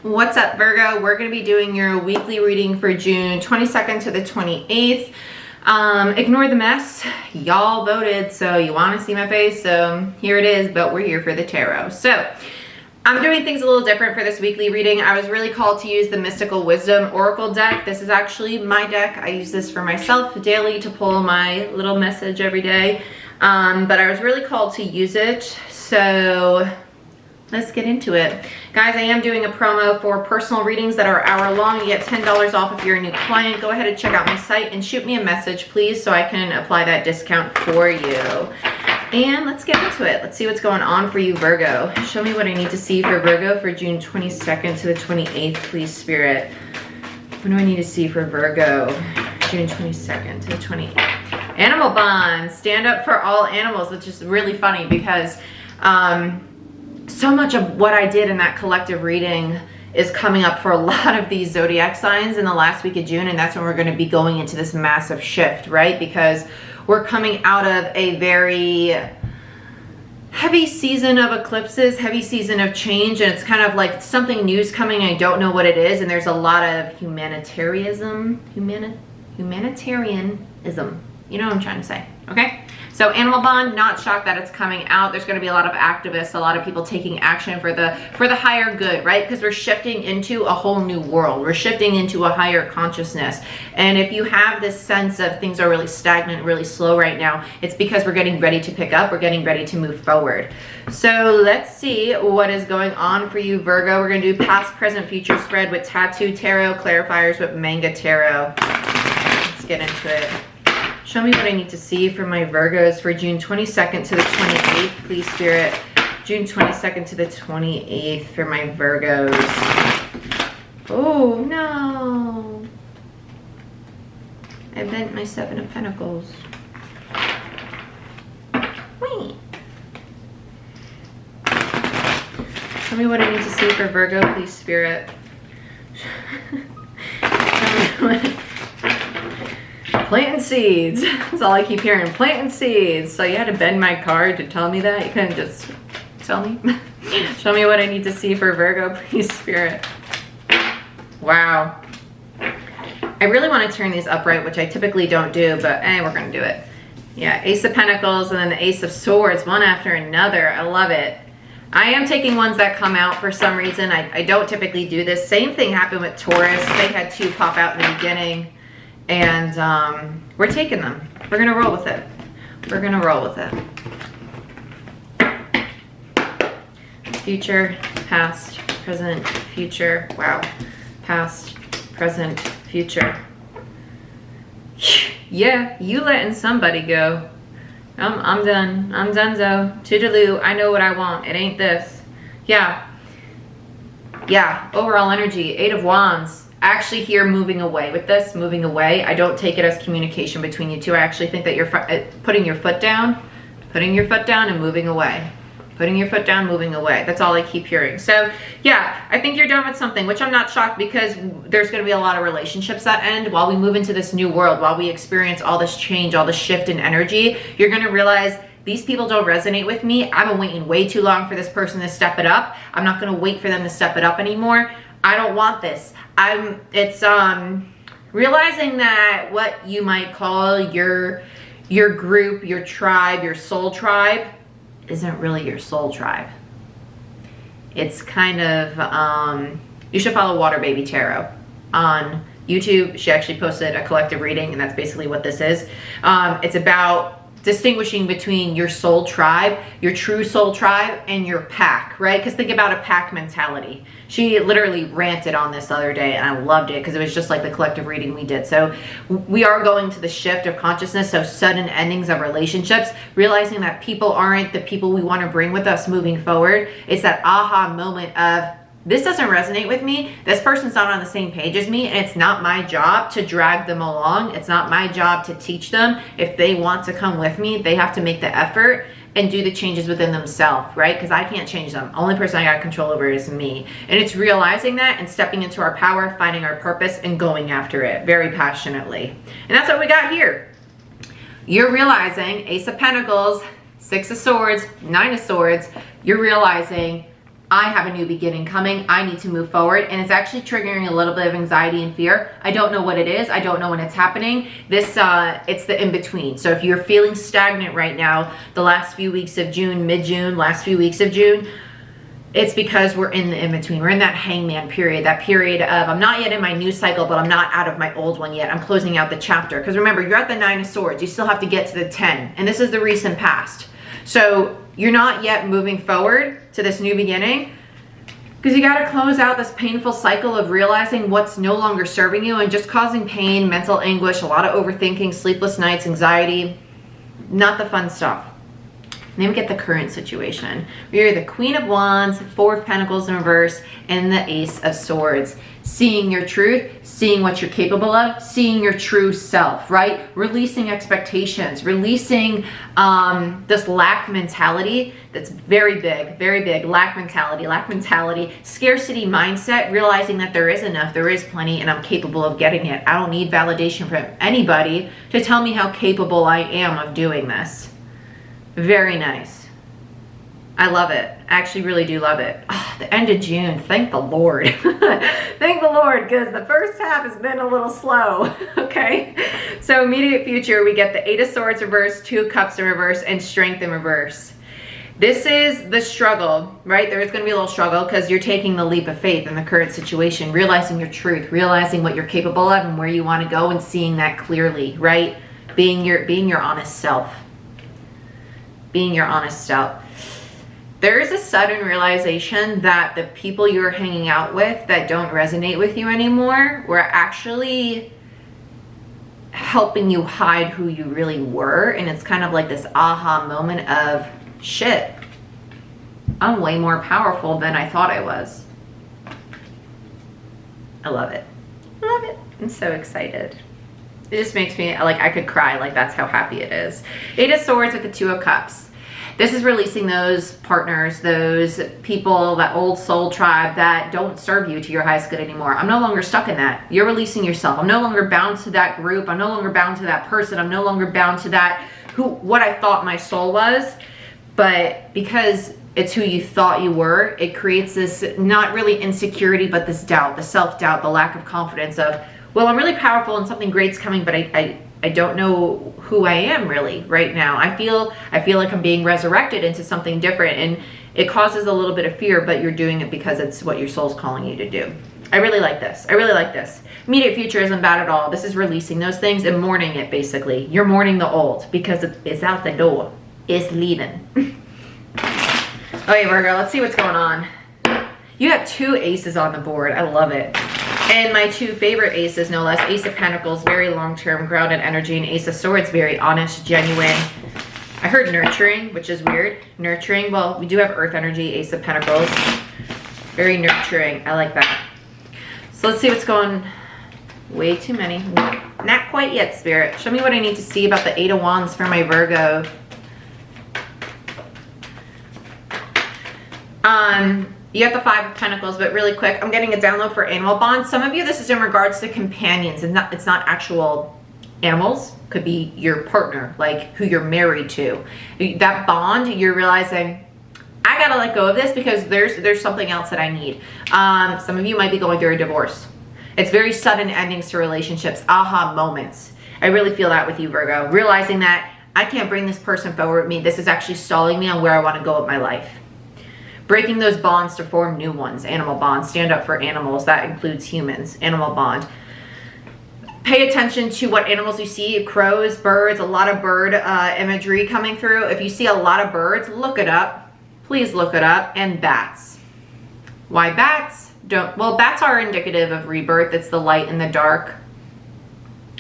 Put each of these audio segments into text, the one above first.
What's up, Virgo? We're going to be doing your weekly reading for June 22nd to the 28th. Ignore the mess. Y'all voted, so you want to see my face, so here it is, but we're here for the tarot. So I'm doing things a little different for this weekly reading. I was really called to use the Mystical Wisdom Oracle deck. This is actually my deck. I use this for myself daily to pull my little message every day. But I was really called to use it, so let's get into it. Guys, I am doing a promo for personal readings that are hour long. You get $10 off if you're a new client. Go ahead and check out my site and shoot me a message, please, so I can apply that discount for you. And let's get into it. Let's see what's going on for you, Virgo. Show me what I need to see for Virgo for June 22nd to the 28th, please, Spirit. What do I need to see for Virgo, June 22nd to the 28th? Animal bonds. Stand up for all animals, which is really funny because so much of what I did in that collective reading is coming up for a lot of these zodiac signs in the last week of June, and that's when we're going to be going into this massive shift, right? Because we're coming out of a very heavy season of eclipses, heavy season of change, and it's kind of like something new's coming. I don't know what it is, and there's a lot of humanitarianism. You know what I'm trying to say, okay? So animal bond, not shocked that it's coming out. There's going to be a lot of activists, a lot of people taking action for the higher good, right? Because we're shifting into a whole new world. We're shifting into a higher consciousness. And if you have this sense of things are really stagnant, really slow right now, it's because we're getting ready to pick up. We're getting ready to move forward. So let's see what is going on for you, Virgo. We're going to do past, present, future spread with Tattoo Tarot, clarifiers with Manga Tarot. Let's get into it. Show me what I need to see for my Virgos for June 22nd to the 28th, please, Spirit. June 22nd to the 28th for my Virgos. Oh, no. I bent my Seven of Pentacles. Wait. Show me what I need to see for Virgo, please, Spirit. Show me what... Planting seeds. That's all I keep hearing. Planting seeds. So you had to bend my card to tell me that? You couldn't just tell me? Show me what I need to see for Virgo, please, Spirit. Wow. I really want to turn these upright, which I typically don't do, but we're going to do it. Yeah, Ace of Pentacles and then the Ace of Swords, one after another. I love it. I am taking ones that come out for some reason. I don't typically do this. Same thing happened with Taurus. They had two pop out in the beginning. And we're taking them. We're going to roll with it. We're going to roll with it. Future, past, present, future. Wow. Past, present, future. Yeah, you letting somebody go. I'm done. I'm donezo. Toodaloo. I know what I want. It ain't this. Yeah. Yeah. Overall energy. Eight of Wands. Actually here moving away with this, moving away. I don't take it as communication between you two. I actually think that you're putting your foot down and moving away. Putting your foot down, moving away. That's all I keep hearing. So yeah, I think you're done with something, which I'm not shocked because there's going to be a lot of relationships that end while we move into this new world, while we experience all this change, all this shift in energy. You're going to realize these people don't resonate with me. I've been waiting way too long for this person to step it up. I'm not going to wait for them to step it up anymore. I don't want this. It's realizing that what you might call your group, your tribe, your soul tribe isn't really your soul tribe. It's kind of you should follow Water Baby Tarot on YouTube. She actually posted a collective reading, and that's basically what this is. It's about distinguishing between your soul tribe, your true soul tribe, and your pack, right? Because think about a pack mentality. She literally ranted on this the other day, and I loved it because it was just like the collective reading we did. So we are going to the shift of consciousness, so sudden endings of relationships, realizing that people aren't the people we want to bring with us moving forward. It's that aha moment of, this doesn't resonate with me. This person's not on the same page as me, and it's not my job to drag them along. It's not my job to teach them. If they want to come with me, they have to make the effort and do the changes within themselves, right? Because I can't change them. Only person I got control over is me. And it's realizing that and stepping into our power, finding our purpose, and going after it very passionately. And that's what we got here. You're realizing Ace of Pentacles, Six of Swords, Nine of Swords. You're realizing I have a new beginning coming. I need to move forward. And it's actually triggering a little bit of anxiety and fear. I don't know what it is. I don't know when it's happening. This, it's the in-between. So if you're feeling stagnant right now, the last few weeks of June, mid-June, last few weeks of June, it's because we're in the in-between. We're in that hangman period, that period of, I'm not yet in my new cycle, but I'm not out of my old one yet. I'm closing out the chapter. Because remember, you're at the 9 of Swords. You still have to get to the 10. And this is the recent past. So you're not yet moving forward to this new beginning because you got to close out this painful cycle of realizing what's no longer serving you and just causing pain, mental anguish, a lot of overthinking, sleepless nights, anxiety, not the fun stuff. Then we get the current situation. We're the Queen of Wands, 4 of Pentacles in reverse, and the Ace of Swords. Seeing your truth, seeing what you're capable of, seeing your true self, right? Releasing expectations, releasing this lack mentality that's very big, lack mentality, scarcity mindset, realizing that there is enough, there is plenty, and I'm capable of getting it. I don't need validation from anybody to tell me how capable I am of doing this. Very nice. I love it. I actually really do love it. Oh, the end of June. Thank the Lord. Thank the Lord, because the first half has been a little slow. Okay. So immediate future, we get the 8 of Swords reverse, 2 of Cups in reverse, and Strength in reverse. This is the struggle, right? There is going to be a little struggle because you're taking the leap of faith in the current situation, realizing your truth, realizing what you're capable of and where you want to go and seeing that clearly, right? Being your honest self. Being your honest self. There is a sudden realization that the people you're hanging out with that don't resonate with you anymore were actually helping you hide who you really were. And it's kind of like this aha moment of, shit, I'm way more powerful than I thought I was. I love it. I love it. I'm so excited. It just makes me, like, I could cry. Like, that's how happy it is. 8 of Swords with the 2 of Cups. This is releasing those partners, those people, that old soul tribe that don't serve you to your highest good anymore. I'm no longer stuck in that. You're releasing yourself. I'm no longer bound to that group. I'm no longer bound to that person. I'm no longer bound to that, what I thought my soul was. But because it's who you thought you were, it creates this, not really insecurity, but this doubt, the self-doubt, the lack of confidence of, well, I'm really powerful and something great's coming, but I don't know who I am really right now. I feel like I'm being resurrected into something different, and it causes a little bit of fear, but you're doing it because it's what your soul's calling you to do. I really like this. I really like this. Immediate future isn't bad at all. This is releasing those things and mourning it, basically. You're mourning the old because it's out the door. It's leaving. Okay, Virgo, let's see what's going on. You have 2 aces on the board. I love it. And my 2 favorite aces, no less. Ace of Pentacles, very long-term, grounded energy, and Ace of Swords, very honest, genuine. I heard nurturing, which is weird. Nurturing, well, we do have earth energy, Ace of Pentacles. Very nurturing. I like that. So let's see what's going. Way too many. Not quite yet, Spirit. Show me what I need to see about the 8 of Wands for my Virgo. You got the 5 of Pentacles, but really quick, I'm getting a download for animal bonds. Some of you, this is in regards to companions, and it's not actual animals. Could be your partner, like who you're married to. That bond, you're realizing, I gotta let go of this because there's something else that I need. Some of you might be going through a divorce. It's very sudden endings to relationships, aha moments. I really feel that with you, Virgo. Realizing that I can't bring this person forward with me. This is actually stalling me on where I want to go with my life. Breaking those bonds to form new ones. Animal bonds. Stand up for animals. That includes humans. Animal bond. Pay attention to what animals you see. Crows, birds, a lot of bird imagery coming through. If you see a lot of birds, look it up. Please look it up. And bats. Why bats? Well, bats are indicative of rebirth. It's the light and the dark.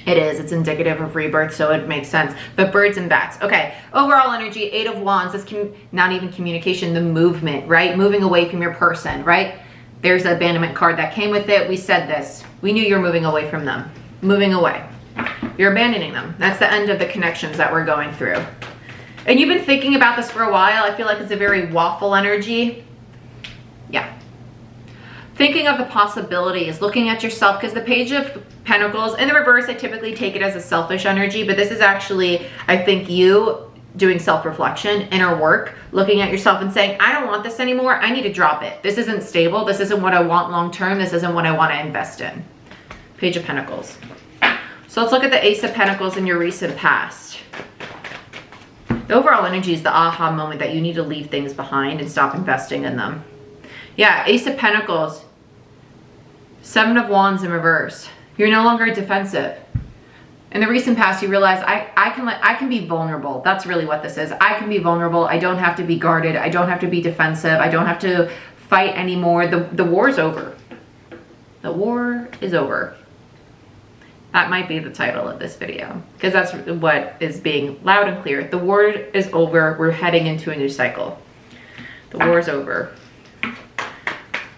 It is. It's indicative of rebirth, so it makes sense. But birds and bats. Okay. Overall energy, 8 of Wands. That's not even communication, the movement, right? Moving away from your person, right? There's the abandonment card that came with it. We said this. We knew you're moving away from them. Moving away. You're abandoning them. That's the end of the connections that we're going through. And you've been thinking about this for a while. I feel like it's a very waffle energy. Yeah. Thinking of the possibilities, looking at yourself, because the Page of Pentacles, in the reverse, I typically take it as a selfish energy, but this is actually, I think, you doing self-reflection, inner work, looking at yourself and saying, I don't want this anymore. I need to drop it. This isn't stable. This isn't what I want long-term. This isn't what I want to invest in. Page of Pentacles. So let's look at the Ace of Pentacles in your recent past. The overall energy is the aha moment that you need to leave things behind and stop investing in them. Yeah, Ace of Pentacles, Seven of Wands in reverse. You're no longer defensive. In the recent past, you realize I can be vulnerable. That's really what this is. I can be vulnerable. I don't have to be guarded. I don't have to be defensive. I don't have to fight anymore. The war's over. The war is over. That might be the title of this video, because that's what is being loud and clear. The war is over. We're heading into a new cycle. The war is over.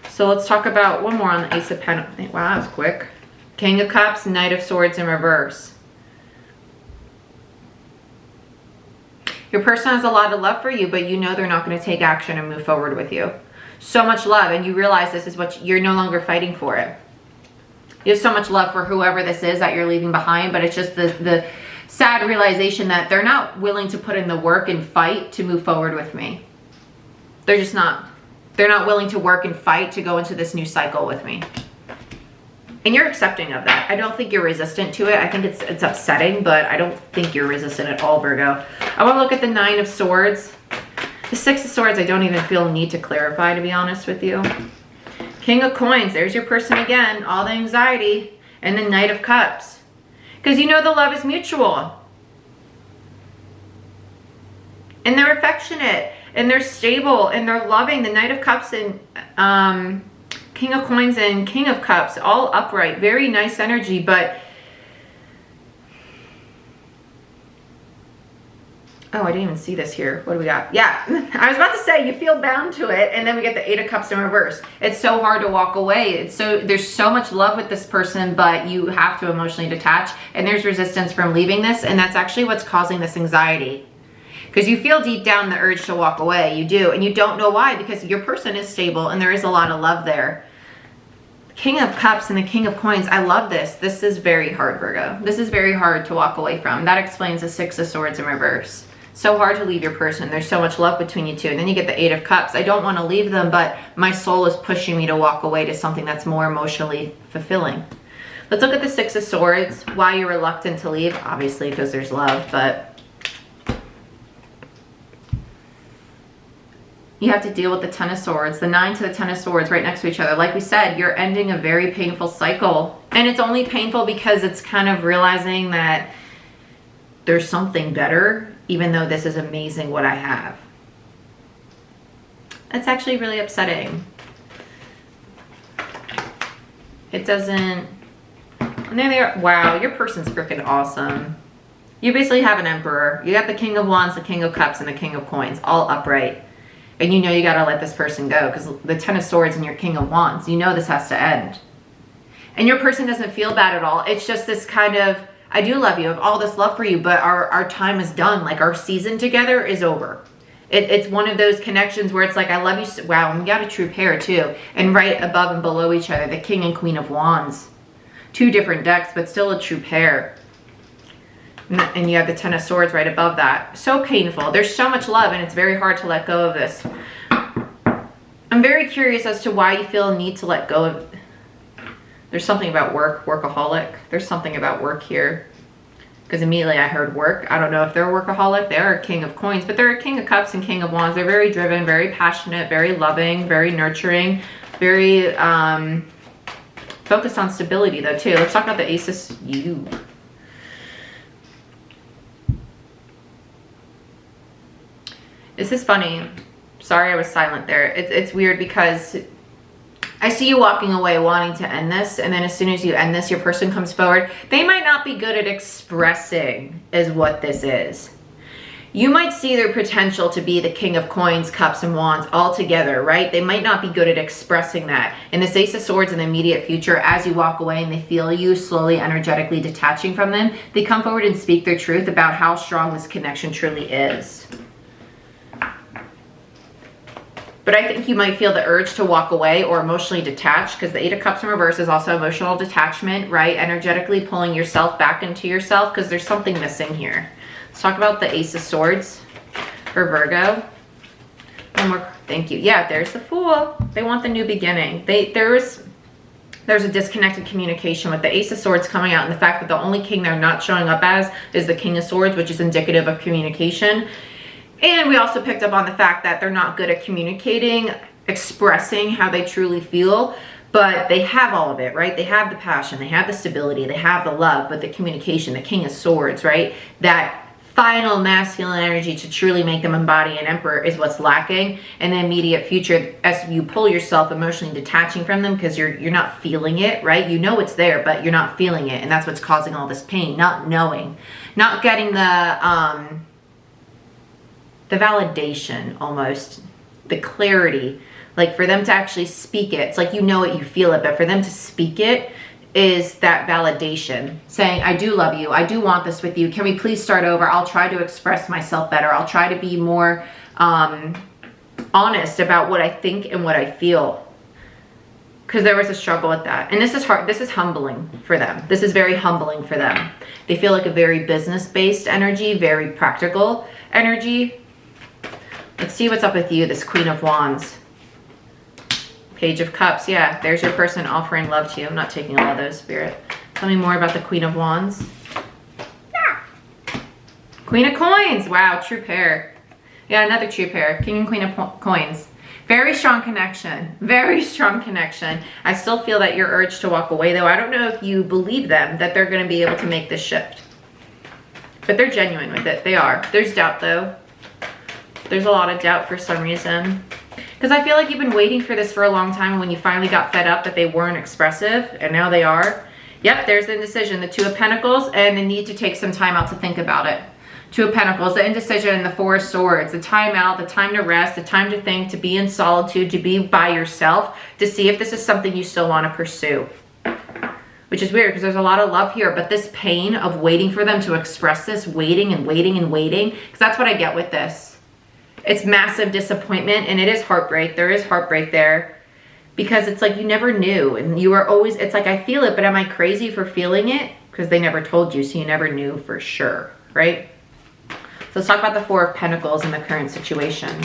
So let's talk about one more on the Ace of Pentacles. Wow, that was quick. King of Cups, Knight of Swords in reverse. Your person has a lot of love for you, but you know they're not going to take action and move forward with you. So much love, and you realize this is what you're no longer fighting for it. You have so much love for whoever this is that you're leaving behind, but it's just the sad realization that they're not willing to put in the work and fight to move forward with me. They're just not. They're not willing to work and fight to go into this new cycle with me. And you're accepting of that. I don't think you're resistant to it. I think it's upsetting, but I don't think you're resistant at all, Virgo. I want to look at the Nine of Swords. The Six of Swords, I don't even feel a need to clarify, to be honest with you. King of Coins, there's your person again. All the anxiety. And the Knight of Cups. Because you know the love is mutual. And they're affectionate. And they're stable. And they're loving. The Knight of Cups and King of Coins and King of Cups, all upright. Very nice energy, but... Oh, I didn't even see this here. What do we got? Yeah, I was about to say you feel bound to it, and then we get the Eight of Cups in reverse. It's so hard to walk away. There's so much love with this person, but you have to emotionally detach, and there's resistance from leaving this, and that's actually what's causing this anxiety. Because you feel deep down the urge to walk away. You do, and you don't know why, because your person is stable, and there is a lot of love there. King of Cups and the King of Coins. I love this. This is very hard, Virgo. This is very hard to walk away from. That explains the Six of Swords in reverse. So hard to leave your person. There's so much love between you two. And then you get the Eight of Cups. I don't want to leave them, but my soul is pushing me to walk away to something that's more emotionally fulfilling. Let's look at the Six of Swords. Why you're reluctant to leave. Obviously, because there's love, but you have to deal with the Ten of Swords. The Nine to the Ten of Swords right next to each other. Like we said, you're ending a very painful cycle. And it's only painful because it's kind of realizing that there's something better, even though this is amazing what I have. That's actually really upsetting. It doesn't... And there they are. Wow, your person's freaking awesome. You basically have an Emperor. You got the King of Wands, the King of Cups, and the King of Coins, all upright. And you know you gotta let this person go, because the Ten of Swords and your King of Wands, you know this has to end. And your person doesn't feel bad at all. It's just this kind of... I do love you. I have all this love for you, but our time is done. Like, our season together is over. It's one of those connections where it's like, I love you. So, wow, and we got a true pair too. And right above and below each other, the King and Queen of Wands. Two different decks, but still a true pair. And you have the Ten of Swords right above that. So painful. There's so much love, and it's very hard to let go of this. I'm very curious as to why you feel a need to let go of... There's something about work, workaholic. There's something about work here. Because immediately I heard work. I don't know if they're a workaholic. They're a King of Coins, but they're a King of Cups and King of Wands. They're very driven, very passionate, very loving, very nurturing, very focused on stability though too. Let's talk about the Ace of... This is funny. Sorry I was silent there. It's weird because... I see you walking away wanting to end this, and then as soon as you end this, your person comes forward. They might not be good at expressing is what this is. You might see their potential to be the King of Coins, Cups, and Wands all together, right? They might not be good at expressing that. And this Ace of Swords in the immediate future, as you walk away and they feel you slowly, energetically detaching from them, they come forward and speak their truth about how strong this connection truly is. But I think you might feel the urge to walk away or emotionally detach, because the Eight of Cups in reverse is also emotional detachment, right? Energetically pulling yourself back into yourself, because there's something missing here. Let's talk about the Ace of Swords. for Virgo. One more, thank you. Yeah, there's the Fool. They want the new beginning. There's a disconnected communication with the Ace of Swords coming out, and the fact that the only king they're not showing up as is the King of Swords, which is indicative of communication. And we also picked up on the fact that they're not good at communicating, expressing how they truly feel, but they have all of it, right? They have the passion, they have the stability, they have the love, but the communication, the King of Swords, right? That final masculine energy to truly make them embody an emperor is what's lacking. In the immediate future, as you pull yourself emotionally detaching from them because you're not feeling it, right? You know it's there, but you're not feeling it, and that's what's causing all this pain. Not knowing, not getting the validation, almost the clarity, like for them to actually speak it. It's like you know it, you feel it, but for them to speak it is that validation, saying, I do love you, I do want this with you, can we please start over? I'll try to express myself better, I'll try to be more honest about what I think and what I feel, because there was a struggle with that. And this is hard, this is humbling for them. This is very humbling for them. They feel like a very business-based energy, very practical energy. Let's see what's up with you, this Queen of Wands. Page of Cups, yeah, there's your person offering love to you. I'm not taking all of those, Spirit. Tell me more about the Queen of Wands. Queen of Coins, wow, true pair. Yeah, another true pair, King and Queen of Coins. Very strong connection, very strong connection. I still feel that your urge to walk away, though. I don't know if you believe them, that they're gonna be able to make this shift. But they're genuine with it, they are. There's doubt, though. There's a lot of doubt for some reason. Because I feel like you've been waiting for this for a long time, and when you finally got fed up that they weren't expressive, and now they are. Yep, there's the indecision, the Two of Pentacles, and the need to take some time out to think about it. Two of Pentacles, the indecision, and the Four of Swords, the time out, the time to rest, the time to think, to be in solitude, to be by yourself, to see if this is something you still want to pursue. Which is weird, because there's a lot of love here, but this pain of waiting for them to express this, waiting and waiting and waiting, because that's what I get with this. It's massive disappointment, and it is heartbreak. There is heartbreak there, because it's like you never knew, and you were always, it's like I feel it, but am I crazy for feeling it? Because they never told you, so you never knew for sure, right? So let's talk about the Four of Pentacles in the current situation.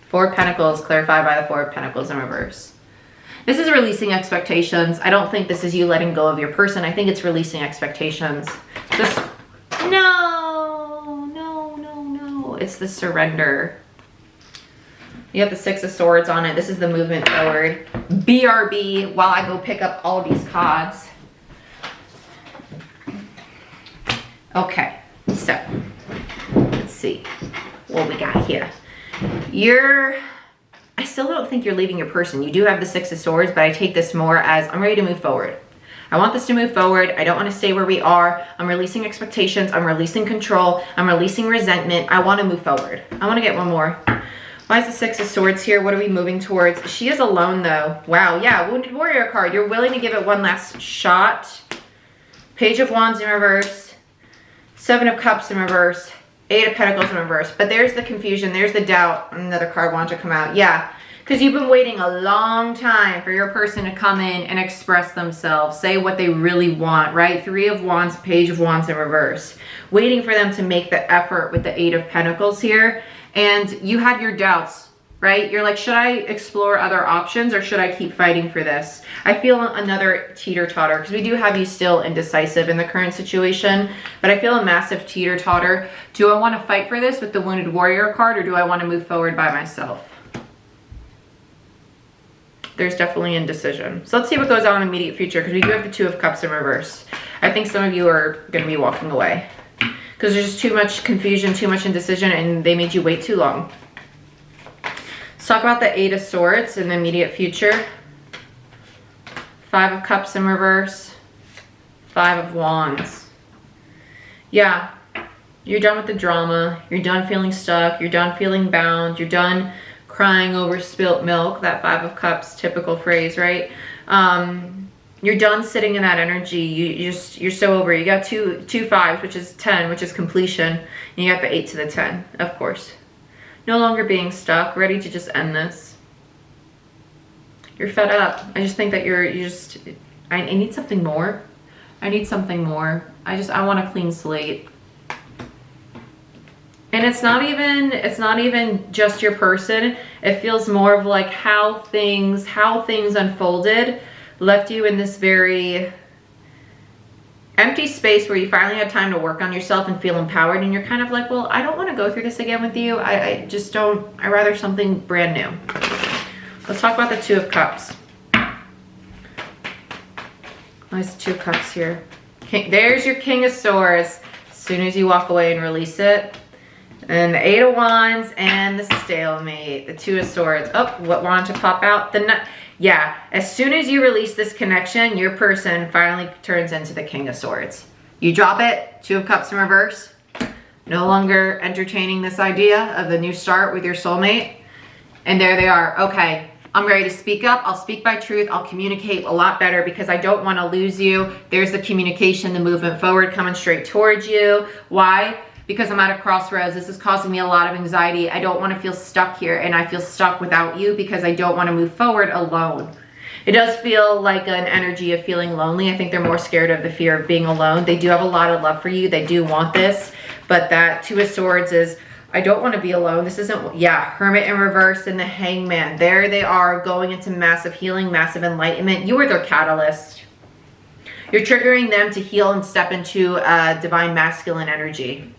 Four of Pentacles clarified by the Four of Pentacles in reverse. This is releasing expectations. I don't think this is you letting go of your person. I think it's releasing expectations. Just, no. It's the surrender. You have the Six of Swords on it. This is the movement forward. BRB, while I go pick up all these cards. Okay, so let's see what we got here. I still don't think you're leaving your person. You do have the Six of Swords, but I take this more as I'm ready to move forward. I want this to move forward. I don't want to stay where we are. I'm releasing expectations. I'm releasing control. I'm releasing resentment. I want to move forward. I want to get one more. Why is the Six of Swords here? What are we moving towards? She is alone, though. Wow, yeah, Wounded Warrior card. You're willing to give it one last shot. Page of Wands in reverse. Seven of Cups in reverse. Eight of Pentacles in reverse. But there's the confusion. There's the doubt. Another card wants to come out. Yeah. Because you've been waiting a long time for your person to come in and express themselves, say what they really want, right? Three of Wands, Page of Wands in reverse. Waiting for them to make the effort with the Eight of Pentacles here. And you had your doubts, right? You're like, should I explore other options, or should I keep fighting for this? I feel another teeter-totter, because we do have you still indecisive in the current situation, but I feel a massive teeter-totter. Do I want to fight for this with the Wounded Warrior card, or do I want to move forward by myself? There's definitely indecision. So let's see what goes on in the immediate future, because we do have the Two of Cups in reverse. I think some of you are going to be walking away because there's just too much confusion, too much indecision, and they made you wait too long. Let's talk about the Eight of Swords in the immediate future. Five of Cups in reverse. Five of Wands. Yeah, you're done with the drama. You're done feeling stuck. You're done feeling bound. You're done crying over spilt milk. That Five of Cups, typical phrase, right? You're done sitting in that energy. You're so over it. You got two fives, which is 10, which is completion. And you got the 8 to the 10, of course. No longer being stuck, ready to just end this. You're fed up. I just think that I need something more. I need something more. I want a clean slate. And it's not even just your person. It feels more of like how things unfolded left you in this very empty space where you finally had time to work on yourself and feel empowered, and you're kind of like, well, I don't want to go through this again with you. I just don't. I'd rather something brand new. Let's talk about the Two of Cups. Nice Two of Cups here. There's your King of Swords. As soon as you walk away and release it. And the Eight of Wands and the stalemate, the Two of Swords. Oh, what wanted to pop out? Yeah, as soon as you release this connection, your person finally turns into the King of Swords. You drop it, Two of Cups in reverse. No longer entertaining this idea of the new start with your soulmate. And there they are. Okay, I'm ready to speak up. I'll speak my truth. I'll communicate a lot better because I don't want to lose you. There's the communication, the movement forward coming straight towards you. Why? Because I'm at a crossroads. This is causing me a lot of anxiety. I don't want to feel stuck here, and I feel stuck without you because I don't want to move forward alone. It does feel like an energy of feeling lonely. I think they're more scared of the fear of being alone. They do have a lot of love for you. They do want this, but that Two of Swords is, I don't want to be alone. This isn't, yeah, Hermit in reverse and the Hangman. There they are going into massive healing, massive enlightenment. You are their catalyst. You're triggering them to heal and step into divine masculine energy.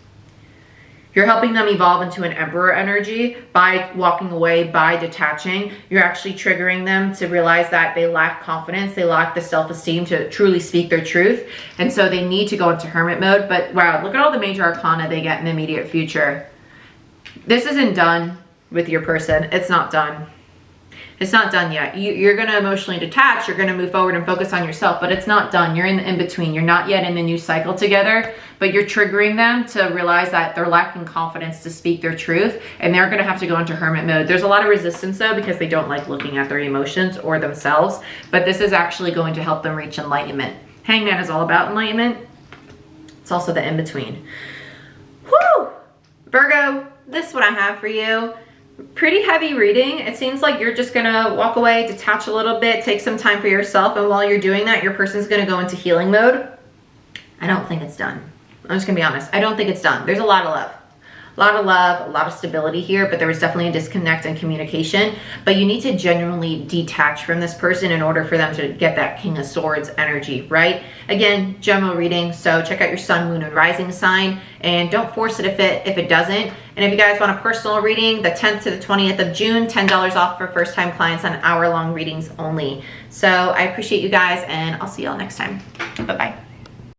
You're helping them evolve into an emperor energy by walking away, by detaching. You're actually triggering them to realize that they lack confidence. They lack the self-esteem to truly speak their truth. And so they need to go into hermit mode. But wow, look at all the major arcana they get in the immediate future. This isn't done with your person. It's not done. It's not done yet. You're going to emotionally detach. You're going to move forward and focus on yourself, but it's not done. You're in the in-between. You're not yet in the new cycle together, but you're triggering them to realize that they're lacking confidence to speak their truth, and they're going to have to go into hermit mode. There's a lot of resistance though, because they don't like looking at their emotions or themselves, but this is actually going to help them reach enlightenment. Hangman is all about enlightenment. It's also the in-between. Whew! Virgo, this is what I have for you. Pretty heavy reading. It seems like you're just gonna walk away, detach a little bit, take some time for yourself, and while you're doing that, your person's gonna go into healing mode. I don't think it's done. I'm just gonna be honest. I don't think it's done. There's a lot of love. A lot of love, a lot of stability here, but there was definitely a disconnect in communication. But you need to genuinely detach from this person in order for them to get that King of Swords energy, right? Again, general reading, so check out your sun, moon, and rising sign, and don't force it if it doesn't. And if you guys want a personal reading, the 10th to the 20th of June, $10 off for first-time clients on hour-long readings only. So I appreciate you guys, and I'll see y'all next time. Bye-bye.